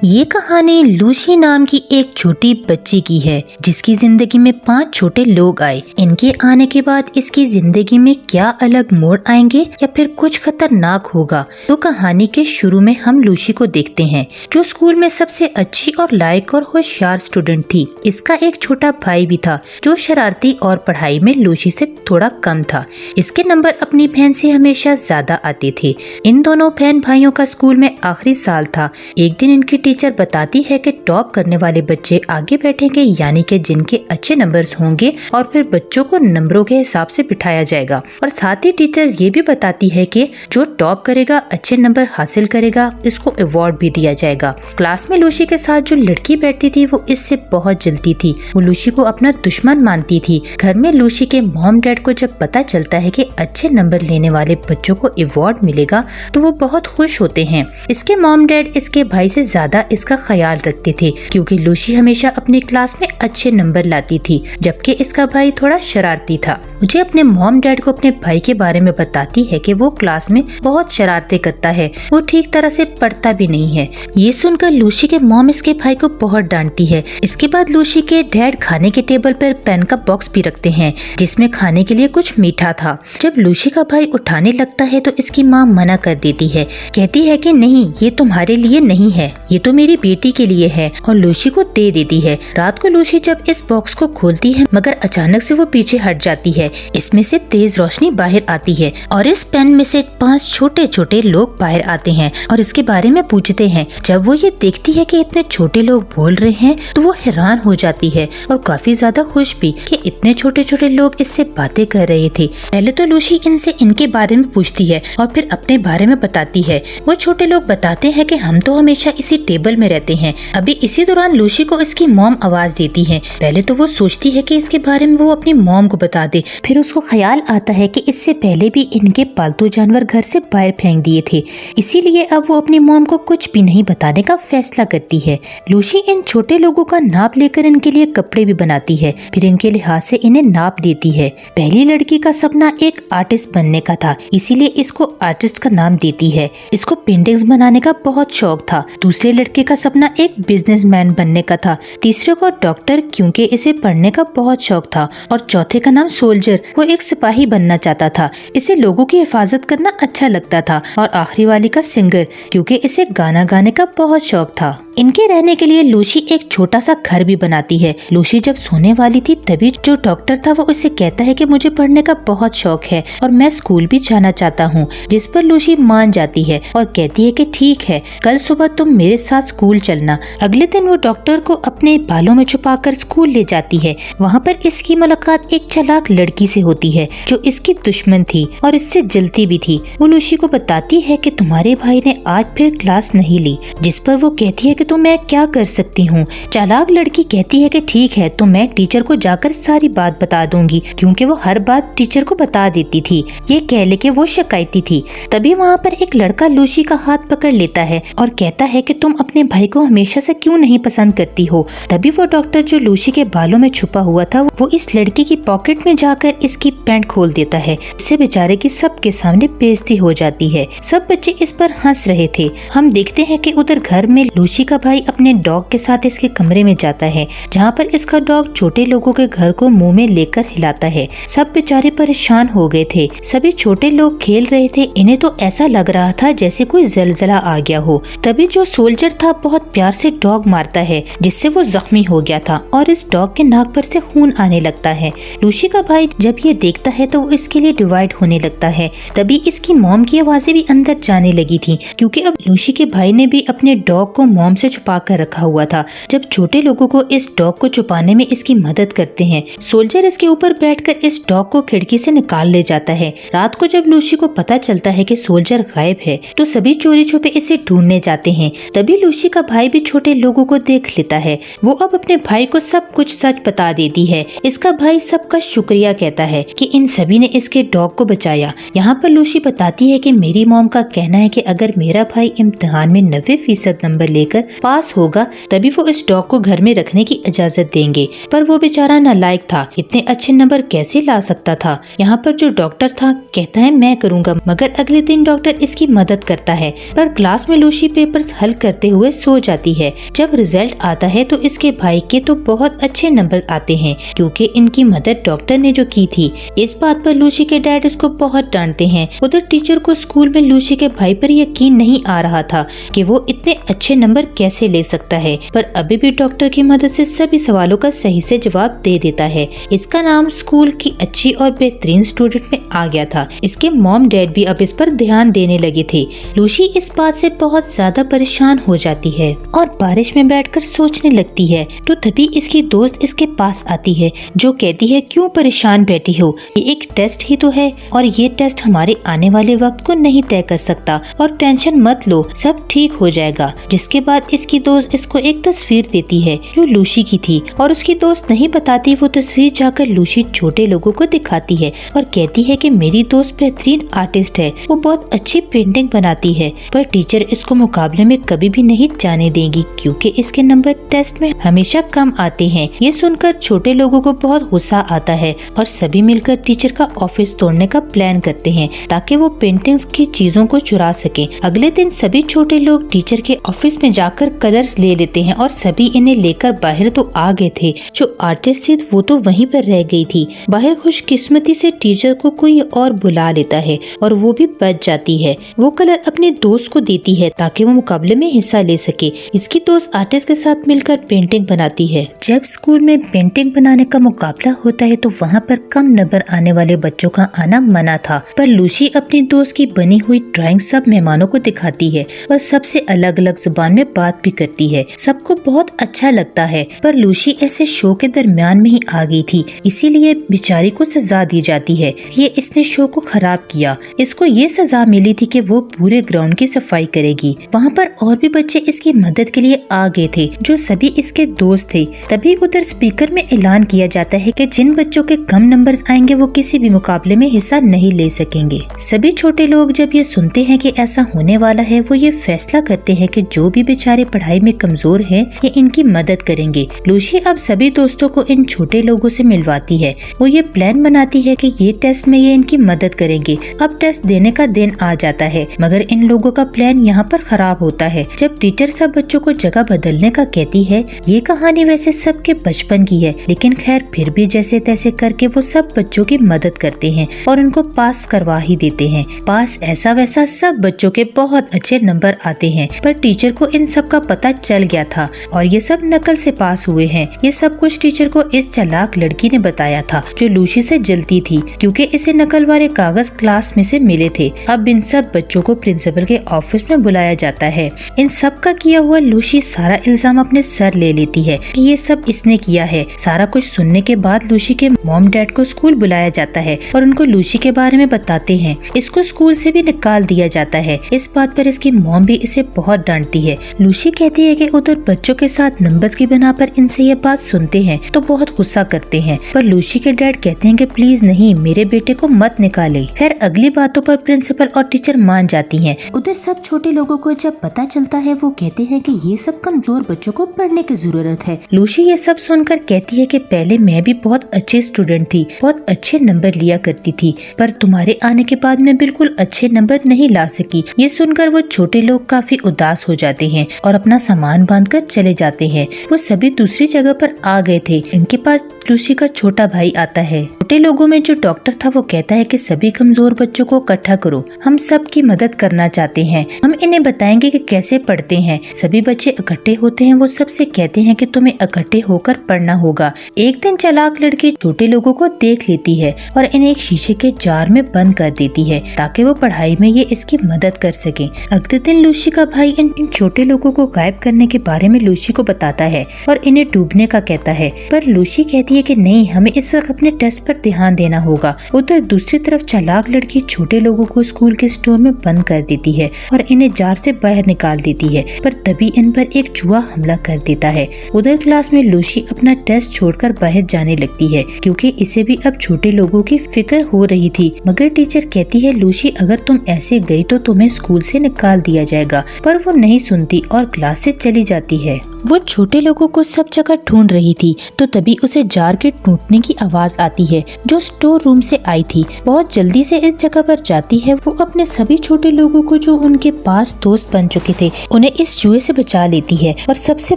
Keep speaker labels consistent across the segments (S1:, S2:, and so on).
S1: ये कहानी लूसी नाम की एक छोटी बच्ची की है जिसकी जिंदगी में 5 छोटे लोग आए। इनके आने के बाद इसकी जिंदगी में क्या अलग मोड़ आएंगे या फिर कुछ खतरनाक होगा। तो कहानी के शुरू में हम लूसी को देखते हैं जो स्कूल में सबसे अच्छी और लायक और होशियार स्टूडेंट थी। इसका एक छोटा भाई भी था जो शरारती और पढ़ाई में लूसी से थोड़ा कम था। इसके नंबर अपनी बहन से हमेशा ज्यादा आते थे। इन दोनों बहन भाइयों का स्कूल में आखिरी साल था। एक दिन इनकी टीचर बताती है कि टॉप करने वाले बच्चे आगे बैठेंगे, यानी कि जिनके अच्छे नंबर्स होंगे, और फिर बच्चों को नंबरों के हिसाब से बिठाया जाएगा। और साथ ही टीचर ये भी बताती है कि जो टॉप करेगा, अच्छे नंबर हासिल करेगा, इसको अवार्ड भी दिया जाएगा। क्लास में लूसी के साथ जो लड़की बैठती थी वो इससे बहुत जलती थी। वो लूसी को अपना दुश्मन मानती थी। घर में लूसी के मॉम डैड को जब पता चलता है कि अच्छे नंबर लेने वाले बच्चों को अवार्ड मिलेगा तो वो बहुत खुश होते हैं। इसके मॉम डैड इसके भाई से ज्यादा इसका ख्याल रखते थे क्योंकि लूसी हमेशा अपनी क्लास में अच्छे नंबर लाती थी, जबकि इसका भाई थोड़ा शरारती था। मुझे अपने मॉम डैड को अपने भाई के बारे में बताती है कि वो क्लास में बहुत शरारतें करता है, वो ठीक तरह से पढ़ता भी नहीं है। ये सुनकर लूसी के मॉम इसके भाई को बहुत डांटती है। इसके बाद लूसी के डैड खाने के टेबल पर पेन का बॉक्स भी रखते हैं जिसमें खाने के लिए कुछ मीठा था। जब लूसी का भाई उठाने लगता है तो इसकी माँ मना कर देती है, कहती है कि नहीं, ये तुम्हारे लिए नहीं है, ये तो मेरी बेटी के लिए है, और लूसी को दे देती है। रात को लूसी जब इस बॉक्स को खोलती है मगर अचानक से वो पीछे हट जाती है। इसमें से तेज रोशनी बाहर आती है और इस पेन में से 5 छोटे छोटे लोग बाहर आते हैं और इसके बारे में पूछते हैं। जब वो ये देखती है कि इतने छोटे लोग बोल रहे हैं तो वो हैरान हो जाती है और काफी ज्यादा खुश भी कि इतने छोटे छोटे लोग इससे बातें कर रहे थे। पहले तो लूसी इनसे इनके बारे में पूछती है और फिर अपने बारे में बताती है। वो छोटे लोग बताते हैं कि हम तो हमेशा इसी टेबल में रहते हैं। अभी इसी दौरान लूसी को इसकी मॉम आवाज देती है। पहले तो वो सोचती है कि इसके बारे में वो अपनी मॉम को बता दे, फिर उसको ख्याल आता है कि इससे पहले भी इनके पालतू जानवर घर से बाहर फेंक दिए थे, इसीलिए अब वो अपनी मॉम को कुछ भी नहीं बताने का फैसला करती है। लूसी इन छोटे लोगों का नाप लेकर इनके लिए कपड़े भी बनाती है, फिर इनके लिहाज से इन्हें नाप देती है। पहली लड़की का सपना एक आर्टिस्ट बनने का था, इसीलिए इसको आर्टिस्ट का नाम देती है। इसको पेंटिंग्स बनाने का बहुत शौक था। दूसरे लड़के का सपना एक बिजनेसमैन बनने का था। तीसरे को डॉक्टर, क्योंकि इसे पढ़ने का बहुत शौक था। और चौथे का नाम सोल्जर, वो एक सिपाही बनना चाहता था। इसे लोगों की हिफाजत करना अच्छा लगता था। और आखिरी वाली का सिंगर, क्योंकि इसे गाना गाने का बहुत शौक था। इनके रहने के लिए लूसी एक छोटा सा घर भी बनाती है। लूसी जब सोने वाली थी तभी जो डॉक्टर था वो उसे कहता है कि मुझे पढ़ने का बहुत शौक है और मैं स्कूल भी जाना चाहता हूँ, जिस पर लूसी मान जाती है और कहती है कि ठीक है, कल सुबह तुम मेरे साथ स्कूल चलना। अगले दिन वो डॉक्टर को अपने बालों में छुपाकर स्कूल ले जाती है। वहाँ पर इसकी मुलाकात एक चालाक लड़की से होती है जो इसकी दुश्मन थी और इससे जलती भी थी। वो लूसी को बताती है कि तुम्हारे भाई ने आज फिर क्लास नहीं ली, जिस पर वो कहती है कि तो मैं क्या कर सकती हूँ। चालाक लड़की कहती है कि ठीक है, तो मैं टीचर को जाकर सारी बात बता दूंगी, क्योंकि वो हर बात टीचर को बता देती थी। ये कह ले कि वो शिकायती थी। तभी वहाँ पर एक लड़का लूसी का हाथ पकड़ लेता है और कहता है कि तुम अपने भाई को हमेशा से क्यों नहीं पसंद करती हो। तभी वो डॉक्टर जो लूसी के बालों में छुपा हुआ था वो इस लड़की की पॉकेट में जाकर इसकी पैंट खोल देता है। इससे बेचारे की सबके सामने बेइज्जती हो जाती है। सब बच्चे इस पर हंस रहे थे। हम देखते हैं कि उधर घर में लूसी का भाई अपने डॉग के साथ इसके कमरे में जाता है, जहाँ पर इसका डॉग छोटे लोगों के घर को मुंह में लेकर हिलाता है। सब बेचारे परेशान हो गए थे। सभी छोटे लोग खेल रहे थे। इन्हें तो ऐसा लग रहा था जैसे कोई जलजला आ गया हो। तभी जो सोल्जर था बहुत प्यार से डॉग मारता है, जिससे वो जख्मी हो गया था और इस डॉग के नाक पर से खून आने लगता है। लूसी का भाई जब ये देखता है तो वो इसके लिए डिवाइड होने लगता है। तभी इसकी मॉम की आवाजें भी अंदर जाने लगी थी, क्योंकि अब लूसी के भाई ने भी अपने डॉग को मॉम से छुपा कर रखा हुआ था। जब छोटे लोगों को इस डॉग को छुपाने में इसकी मदद करते हैं, सोल्जर इसके ऊपर बैठकर इस डॉग को खिड़की से निकाल ले जाता है। रात को जब लूसी को पता चलता है कि सोल्जर गायब है तो सभी चोरी छुपे इसे ढूंढने जाते हैं। तभी लूसी का भाई भी छोटे लोगों को देख लेता है। वो अब अपने भाई को सब कुछ सच बता देती है। इसका भाई सबका शुक्रिया कहता है कि इन सभी ने इसके डॉग को बचाया। यहाँ पर लूसी बताती है कि मेरी मॉम का कहना है कि अगर मेरा भाई इम्तिहान में 90% नंबर लेकर पास होगा तभी वो इस डॉग को घर में रखने की इजाजत देंगे। पर वो बेचारा नालायक था, इतने अच्छे नंबर कैसे ला सकता था। यहाँ पर जो डॉक्टर था कहता है मैं करूँगा, मगर अगले दिन डॉक्टर इसकी मदद करता है। पर क्लास में लूसी पेपर्स हल करते हुए सो जाती है। जब रिजल्ट आता है तो इसके भाई के तो बहुत अच्छे नंबर आते हैं क्योंकि इनकी मदद डॉक्टर ने जो की थी। इस बात पर लूसी के डैड इसको बहुत डांटते हैं। उधर टीचर को स्कूल में लूसी के भाई पर यकीन नहीं आ रहा था कि वो इतने अच्छे नंबर कैसे ले सकता है, पर अभी भी डॉक्टर की मदद से सभी सवालों का सही से जवाब दे देता है। इसका नाम स्कूल की अच्छी और बेहतरीन स्टूडेंट में आ गया था। इसके मॉम डैड भी अब इस पर ध्यान देने लगे थे। लूसी इस बात से बहुत ज्यादा परेशान हो जाती है और बारिश में बैठकर सोचने लगती है। तो तभी इसकी दोस्त इसके पास आती है जो कहती है क्यों परेशान बैठी हो, ये एक टेस्ट ही तो है और ये टेस्ट हमारे आने वाले वक्त को नहीं तय कर सकता और टेंशन मत लो, सब ठीक हो जाएगा। जिसके बाद इसकी दोस्त इसको एक तस्वीर देती है जो लूसी की थी और उसकी दोस्त नहीं बताती वो तस्वीर जाकर लूसी छोटे लोगों को दिखाती है और कहती है कि मेरी दोस्त बेहतरीन आर्टिस्ट है, वो बहुत अच्छी पेंटिंग बनाती है। पर टीचर इसको मुकाबले में कभी भी नहीं जाने देगी क्योंकि इसके नंबर टेस्ट में हमेशा कम आते हैं। ये सुनकर छोटे लोगों को बहुत गुस्सा आता है और सभी मिलकर टीचर का ऑफिस तोड़ने का प्लान करते हैं ताकि वो पेंटिंग्स की चीजों को चुरा सके। अगले दिन सभी छोटे लोग टीचर के ऑफिस में जाकर कलर्स ले लेते हैं और सभी इन्हें लेकर बाहर तो आ गए थे। जो आर्टिस्ट थी वो तो वहीं पर रह गई थी। बाहर खुशकिस्मती से टीचर को कोई और बुला लेता है और वो भी बच जाती है। वो कलर अपने दोस्त को देती है ताकि वो मुकाबले में हिस्सा ले सके। इसकी दोस्त आर्टिस्ट के साथ मिलकर पेंटिंग बनाती है। जब स्कूल में पेंटिंग बनाने का मुकाबला होता है तो वहाँ पर कम नंबर आने वाले बच्चों का आना मना था, पर लूसी अपनी दोस्त की बनी हुई ड्राइंग सब मेहमानों को दिखाती है और सबसे अलग अलग जुबान में बात भी करती है। सबको बहुत अच्छा लगता है, पर लूसी ऐसे शो के दरमियान में ही आ गई थी, इसीलिए बेचारी को सजा दी जाती है। ये इसने शो को खराब किया। इसको ये सजा मिली थी कि वो पूरे ग्राउंड की सफाई करेगी। वहाँ पर और भी बच्चे इसकी मदद के लिए आ गए थे जो सभी इसके दोस्त थे। तभी उधर स्पीकर में ऐलान किया जाता है कि जिन बच्चों के कम नंबर्स आएंगे वो किसी भी मुकाबले में हिस्सा नहीं ले सकेंगे। सभी छोटे लोग जब ये सुनते हैं कि ऐसा होने वाला है वो ये फैसला करते हैं कि जो भी बेचारे पढ़ाई में कमजोर हैं ये इनकी मदद करेंगे। लूसी अब सभी दोस्तों को इन छोटे लोगों से मिलवाती है। वो ये प्लान बनाती है कि ये टेस्ट में ये इनकी मदद करेंगे। अब टेस्ट देने का दिन आ जाता है मगर इन लोगों का प्लान यहाँ पर खराब होता है। जब टीचर सब बच्चों को जगह बदलने का कहती है। ये कहानी वैसे सबके बचपन की है, लेकिन खैर फिर भी जैसे तैसे करके वो सब बच्चों की मदद करते हैं और उनको पास करवा ही देते हैं। पास ऐसा वैसा सब बच्चों के बहुत अच्छे नंबर आते हैं, पर टीचर को इन सब का पता चल गया था और ये सब नकल से पास हुए हैं। ये सब कुछ टीचर को इस चालाक लड़की ने बताया था जो लूसी से जलती थी क्योंकि इसे नकल वाले कागज क्लास में से मिले थे। अब इन सब बच्चों को प्रिंसिपल के ऑफिस में बुलाया जाता है। इन सब का किया हुआ लूसी सारा इल्जाम अपने सर ले लेती है कि ये सब इसने किया है। सारा कुछ सुनने के बाद लूसी के मॉम डैड को स्कूल बुलाया जाता है और उनको लूसी के बारे में बताते हैं। इसको स्कूल से भी निकाल दिया जाता है। इस बात पर इसकी मॉम भी इसे बहुत डांटती है। लूसी कहती है कि उधर बच्चों के साथ नंबर की बिना पर इनसे ये बात सुनते हैं तो बहुत गुस्सा करते हैं, पर लूसी के डैड कहते हैं कि प्लीज नहीं, मेरे बेटे को मत निकाले। खैर अगली बातों पर प्रिंसिपल और टीचर मान जाती हैं। उधर सब छोटे लोगों को जब पता चलता है वो कहते हैं कि ये सब कमजोर बच्चों को पढ़ने की जरूरत है। लूसी ये सब सुनकर कहती है कि पहले मैं भी बहुत अच्छी स्टूडेंट थी, बहुत अच्छे नंबर लिया करती थी, पर तुम्हारे आने के बाद मैं बिल्कुल अच्छे नंबर नहीं ला सकी। ये सुनकर वो छोटे लोग काफी उदास हो जाते हैं और अपना सामान बांधकर चले जाते हैं। वो सभी दूसरी जगह पर आ गए थे। इनके पास लूसी का छोटा भाई आता है। छोटे लोगों में जो डॉक्टर था वो कहता है कि सभी कमजोर बच्चों को इकट्ठा करो, हम सब की मदद करना चाहते हैं, हम इन्हें बताएंगे कि कैसे पढ़ते हैं। सभी बच्चे इकट्ठे होते हैं। वो सबसे कहते हैं कि तुम्हें इकट्ठे होकर पढ़ना होगा। एक दिन चालाक लड़की छोटे लोगों को देख लेती है और इन्हें एक शीशे के जार में बंद कर देती है ताकि वो पढ़ाई में ये इसकी मदद कर सके। अगले दिन लूसी का भाई इन छोटे लोगों को गायब करने के बारे में लूसी को बताता है और इन्हें डूबने का कहता है, पर लूसी कहती है कि नहीं, हमें इस वक्त अपने टेस्ट पर ध्यान देना होगा। उधर दूसरी तरफ चालाक लड़की छोटे लोगों को स्कूल के स्टोर में बंद कर देती है और इन्हें जार से बाहर निकाल देती है, पर तभी इन पर एक चूहा हमला कर देता है। उधर क्लास में लूसी अपना टेस्ट छोड़कर बाहर जाने लगती है क्योंकि इसे भी अब छोटे लोगों की फिक्र हो रही थी, मगर टीचर कहती है लूसी अगर तुम ऐसे गई तो तुम्हें स्कूल से निकाल दिया जाएगा, पर वो नहीं सुनती और क्लास से चली जाती है। वो छोटे लोगों को सब जगह ढूंढ रही थी तो तभी उसे जार के टूटने की आवाज आती है जो स्टोर रूम से आई थी। बहुत जल्दी से इस जगह पर जाती है। वो अपने सभी छोटे लोगों को जो उनके पास दोस्त बन चुके थे उन्हें इस जुए से बचा लेती है और सबसे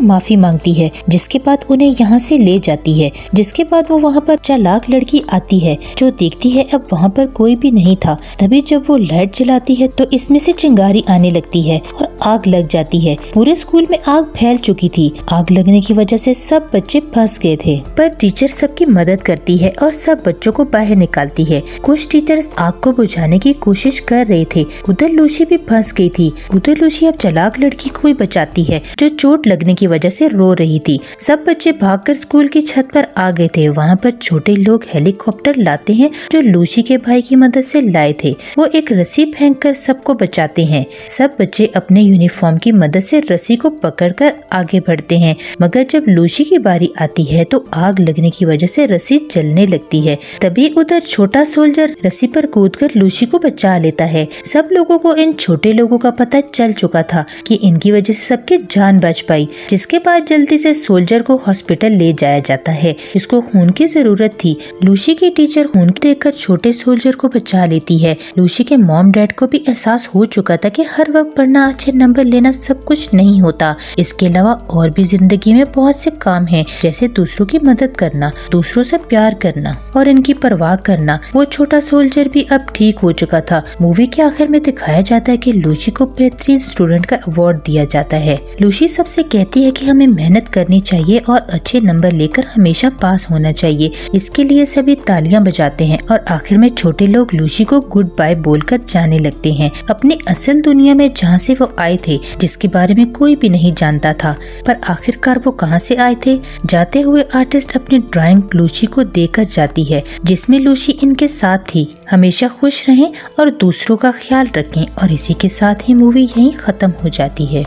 S1: माफी मांगती है, जिसके बाद उन्हें यहाँ से ले जाती है। जिसके बाद वो वहाँ पर चालाक लड़की आती है जो देखती है अब वहाँ पर कोई भी नहीं था। तभी जब वो लाइट जलाती है तो इसमें से चिंगारी आने लगती है और आग लग जाती है। पूरे स्कूल में आग फैल चुकी थी। आग लगने की वजह से सब बच्चे फंस गए थे, पर टीचर सबकी मदद करती है और सब बच्चों को बाहर निकालती है। कुछ टीचर्स आग को बुझाने की कोशिश कर रहे थे। उधर लूसी भी फंस गई थी। उधर लूसी अब चालाक लड़की को भी बचाती है जो चोट लगने की वजह से रो रही थी। सब बच्चे भागकर स्कूल की छत पर आ गए थे। वहाँ पर छोटे लोग हेलीकॉप्टर लाते हैं जो लूसी के भाई की मदद से लाए थे। वो एक रस्सी फेंककर सबको बचाते हैं। सब बच्चे अपने यूनिफॉर्म की मदद से रस्सी को पकड़कर आगे बढ़ते हैं, मगर जब लूसी की बारी आती है तो आग लगने की वजह से रस्सी जलने लगती है। तभी उधर छोटा सोल्जर रस्सी पर कूदकर लूसी को बचा लेता है। सब लोगों को इन छोटे लोगों का पता चल चुका था कि इनकी वजह से सबकी जान बच पाई। जिसके बाद जल्दी से सोल्जर को हॉस्पिटल ले जाया जाता है। इसको खून की जरूरत थी। लूसी की टीचर खून देकर छोटे सोल्जर को बचा लेती है। लूसी के मॉम डैड को भी एहसास हो चुका था कि हर वक्त पढ़ना, अच्छे नंबर लेना सब कुछ नहीं होता। इसके अलावा और भी जिंदगी में बहुत से काम हैं, जैसे दूसरों की मदद करना, दूसरों से प्यार करना और इनकी परवाह करना। वो छोटा सोल्जर भी अब ठीक हो चुका था। मूवी के आखिर में दिखाया जाता है कि लूसी को बेहतरीन स्टूडेंट का अवार्ड दिया जाता है। लूसी सबसे कहती है कि हमें मेहनत करनी चाहिए और अच्छे नंबर लेकर हमेशा पास होना चाहिए। इसके लिए सभी तालियां बजाते हैं और आखिर में छोटे लोग लूसी को गुड बाय बोलकर जाने लगते हैं अपनी असल दुनिया में, जहाँ से वो आए थे, जिसके बारे में कोई भी नहीं जानता था। पर आखिरकार वो कहाँ से आए थे? जाते हुए आर्टिस्ट अपनी ड्राइंग लूसी को देकर जाती है, जिसमें लूसी इनके साथ थी। हमेशा खुश रहें और दूसरों का ख्याल रखें। और इसी के साथ ही मूवी यहीं खत्म हो जाती है।